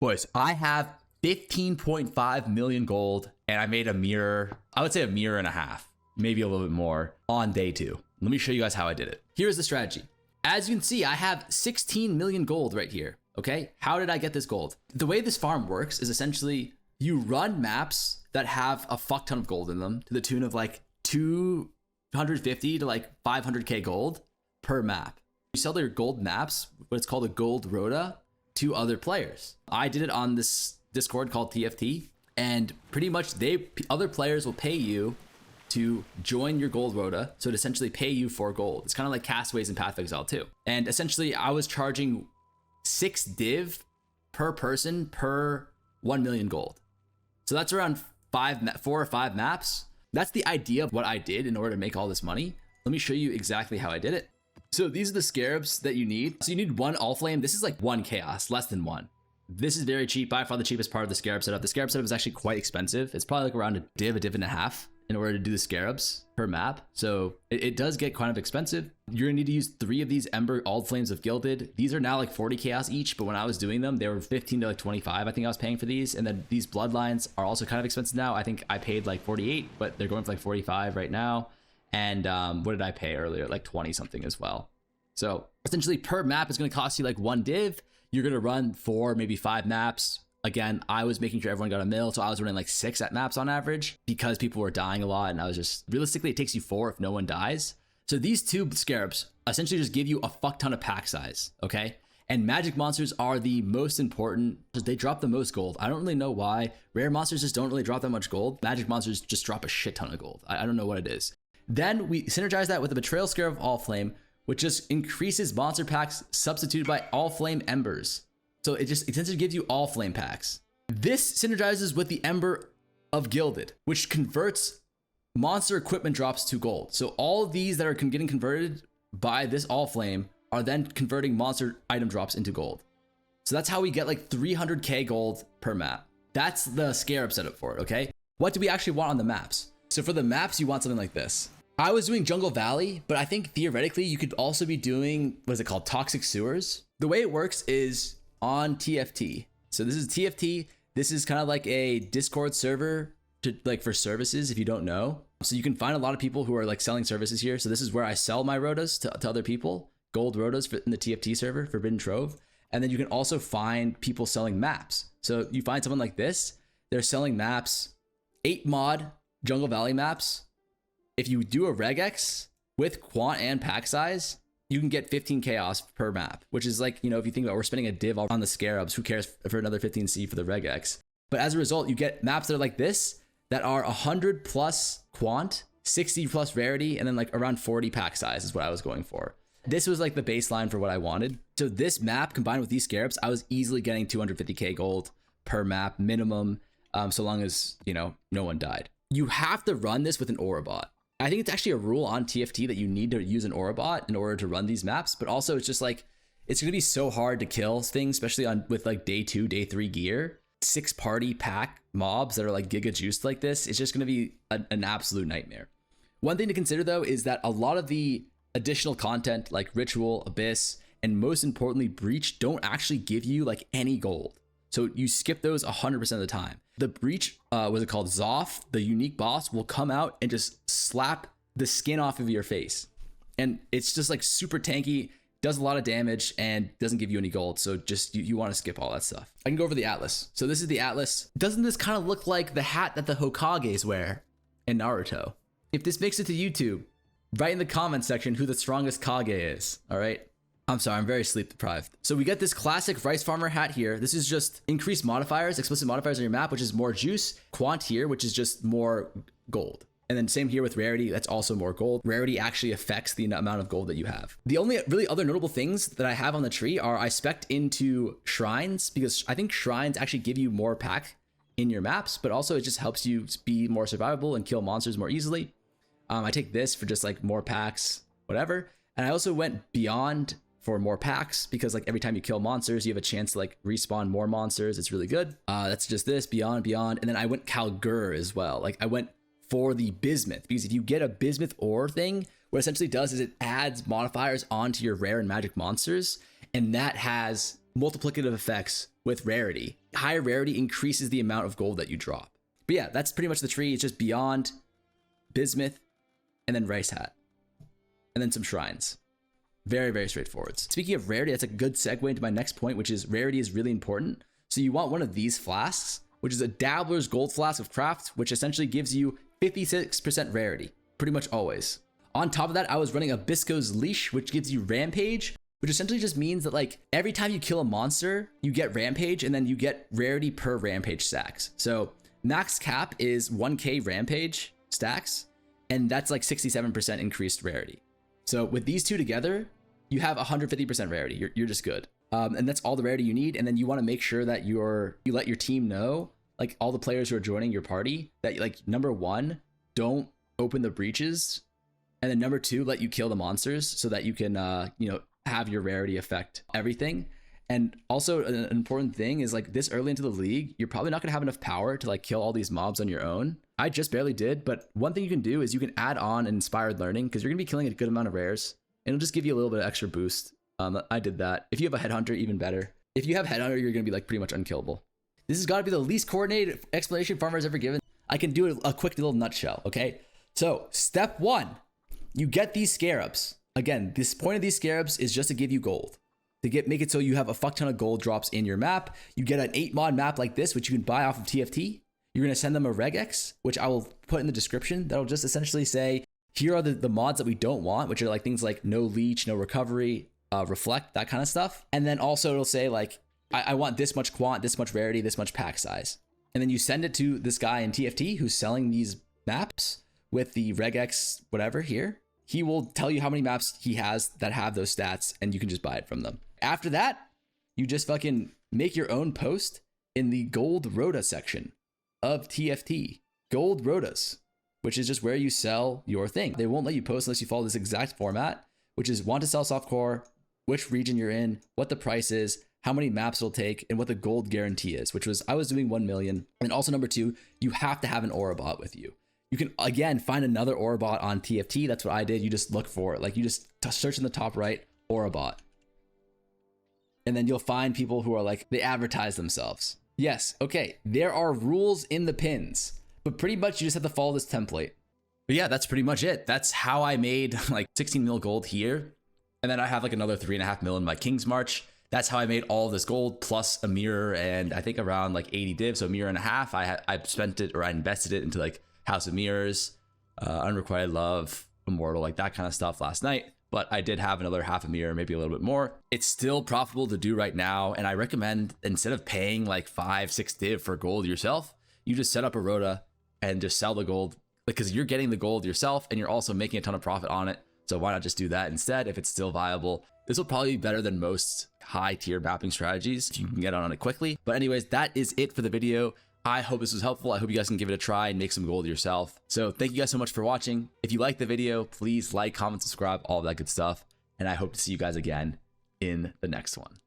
Boys, I have 15.5 million gold and I made a mirror, I would say a mirror and a half, maybe a little bit more on day 2. Let me show you guys how I did it. Here's the strategy. As you can see, I have 16 million gold right here. Okay, how did I get this gold? The way this farm works is essentially you run maps that have a fuck ton of gold in them to the tune of like 250 to like 500k gold per map. You sell their gold maps, what's called a gold Rota, to other players. I did it on this Discord called TFT, and pretty much other players will pay you to join your gold Rota, so it essentially pay you for gold. It's kind of like Castaways and Path of Exile too. And essentially I was charging 6 div per person per 1 million gold. So that's around 4 or 5 maps. That's the idea of what I did in order to make all this money. Let me show you exactly how I did it. So these are the Scarabs that you need. So you need 1 all flame. This is like 1 chaos, less than 1. This is very cheap, by far the cheapest part of the Scarab setup. The Scarab setup is actually quite expensive. It's probably like around a div and a half in order to do the Scarabs per map. So it does get kind of expensive. You're gonna need to use 3 of these Ember Ald Flames of Gilded. These are now like 40 chaos each, but when I was doing them, they were 15 to like 25. I think I was paying for these. And then these Bloodlines are also kind of expensive now. I think I paid like 48, but they're going for like 45 right now. And what did I pay earlier? Like 20 something as well. So essentially per map is gonna cost you like 1 div. You're gonna run 4, maybe 5 maps. Again, I was making sure everyone got a mill, so I was running like 6 at maps on average because people were dying a lot, and I was just, realistically, it takes you 4 if no one dies. So these 2 Scarabs essentially just give you a fuck ton of pack size, okay? And magic monsters are the most important because they drop the most gold. I don't really know why. Rare monsters just don't really drop that much gold. Magic monsters just drop a shit ton of gold. I don't know what it is. Then we synergize that with the Betrayal Scarab of All Flame, which just increases monster packs substituted by All Flame Embers. So it essentially gives you all flame packs. This synergizes with the Ember of Gilded, which converts monster equipment drops to gold. So all of these that are getting converted by this all flame are then converting monster item drops into gold. So that's how we get like 300k gold per map. That's the Scarab setup for it, okay? What do we actually want on the maps? So for the maps, you want something like this. I was doing Jungle Valley, but I think theoretically you could also be doing, what is it called? Toxic Sewers. The way it works is on TFT. So this is TFT. This is kind of like a Discord server to like for services if you don't know. So you can find a lot of people who are like selling services here. So this is where I sell my Rotas to other people, gold Rotas in the TFT server, Forbidden Trove. And then you can also find people selling maps. So you find someone like this, they're selling maps, 8 mod Jungle Valley maps. If you do a Regex with quant and pack size, you can get 15 chaos per map, which is like, you know, if you think about, we're spending a div on the Scarabs, who cares for another 15C for the Regex? But as a result, you get maps that are like this, that are 100 plus quant, 60 plus rarity, and then like around 40 pack size is what I was going for. This was like the baseline for what I wanted. So this map combined with these Scarabs, I was easily getting 250k gold per map minimum, so long as, you know, no one died. You have to run this with an Aura bot. I think it's actually a rule on TFT that you need to use an Aura bot in order to run these maps, but also it's just like, it's gonna be so hard to kill things, especially with like day 2, day 3 gear. 6 party pack mobs that are like giga juiced like this, it's just gonna be an absolute nightmare. One thing to consider though is that a lot of the additional content like Ritual, Abyss, and most importantly Breach don't actually give you like any gold. So you skip those 100% of the time. The Breach, what's it called? Zoth, the unique boss, will come out and just slap the skin off of your face. And it's just like super tanky, does a lot of damage, and doesn't give you any gold. So just, you want to skip all that stuff. I can go over the Atlas. So this is the Atlas. Doesn't this kind of look like the hat that the Hokages wear in Naruto? If this makes it to YouTube, write in the comment section who the strongest Kage is, all right? I'm sorry, I'm very sleep deprived. So we get this classic rice farmer hat here. This is just increased modifiers, explicit modifiers on your map, which is more juice. Quant here, which is just more gold. And then same here with rarity, that's also more gold. Rarity actually affects the amount of gold that you have. The only really other notable things that I have on the tree are I spec'd into shrines, because I think shrines actually give you more pack in your maps, but also it just helps you be more survivable and kill monsters more easily. I take this for just like more packs, whatever. And I also went beyond for more packs, because like every time you kill monsters, you have a chance to like respawn more monsters. It's really good. That's just this, beyond. And then I went Kalgur as well. Like I went for the Bismuth, because if you get a Bismuth ore thing, what it essentially does is it adds modifiers onto your rare and magic monsters, and that has multiplicative effects with rarity. Higher rarity increases the amount of gold that you drop. But yeah, that's pretty much the tree. It's just beyond, bismuth, and then rice hat. And then some shrines. Very, very straightforward. Speaking of rarity, that's a good segue into my next point, which is rarity is really important. So you want one of these flasks, which is a Dabbler's Gold Flask of Craft, which essentially gives you 56% rarity, pretty much always. On top of that, I was running a Bisco's Leash, which gives you Rampage, which essentially just means that like every time you kill a monster, you get Rampage, and then you get rarity per Rampage stacks. So max cap is 1k Rampage stacks, and that's like 67% increased rarity. So with these two together, you have 150% rarity. You're just good. And that's all the rarity you need. And then you want to make sure that you let your team know, like all the players who are joining your party, that like number one, don't open the breaches. And then number two, let you kill the monsters so that you can, have your rarity affect everything. And also an important thing is like this early into the league, you're probably not going to have enough power to like kill all these mobs on your own. I just barely did, but one thing you can do is you can add on inspired learning because you're going to be killing a good amount of rares. And it'll just give you a little bit of extra boost. I did that. If you have a headhunter, even better. If you have headhunter, you're going to be like pretty much unkillable. This has got to be the least coordinated explanation Farmer's ever given. I can do a quick little nutshell, okay? So step one, you get these Scarabs. Again, this point of these Scarabs is just to give you gold. To make it so you have a fuck ton of gold drops in your map. You get an 8 mod map like this, which you can buy off of TFT. You're going to send them a Regex, which I will put in the description. That'll just essentially say, here are the mods that we don't want, which are like things like no leech, no recovery, reflect, that kind of stuff. And then also it'll say like, I want this much quant, this much rarity, this much pack size. And then you send it to this guy in TFT who's selling these maps with the Regex, whatever here. He will tell you how many maps he has that have those stats and you can just buy it from them. After that, you just fucking make your own post in the gold Rota section of TFT. Gold Rotas, which is just where you sell your thing. They won't let you post unless you follow this exact format, which is want to sell softcore, which region you're in, what the price is, how many maps it'll take, and what the gold guarantee is, which was I was doing 1 million. And also number two, you have to have an aura bot with you. You can, again, find another aura bot on TFT. That's what I did. You just look for it. Like you just search in the top right, aura bot. And then you'll find people who are like, they advertise themselves. Yes, okay, there are rules in the pins, but pretty much you just have to follow this template. But yeah, that's pretty much it. That's how I made like 16 mil gold here. And then I have like another 3.5 mil in my King's March. That's how I made all this gold plus a mirror and I think around like 80 divs, so a mirror and a half. I spent it, or I invested it into like House of Mirrors, Unrequited Love, Immortal, like that kind of stuff last night. But I did have another half a mirror, maybe a little bit more. It's still profitable to do right now. And I recommend, instead of paying like 5-6 div for gold yourself, you just set up a Rota and just sell the gold, because you're getting the gold yourself and you're also making a ton of profit on it. So why not just do that instead if it's still viable? This will probably be better than most high tier mapping strategies if you can get on it quickly. But anyways, that is it for the video. I hope this was helpful. I hope you guys can give it a try and make some gold yourself. So thank you guys so much for watching. If you liked the video, please like, comment, subscribe, all that good stuff. And I hope to see you guys again in the next one.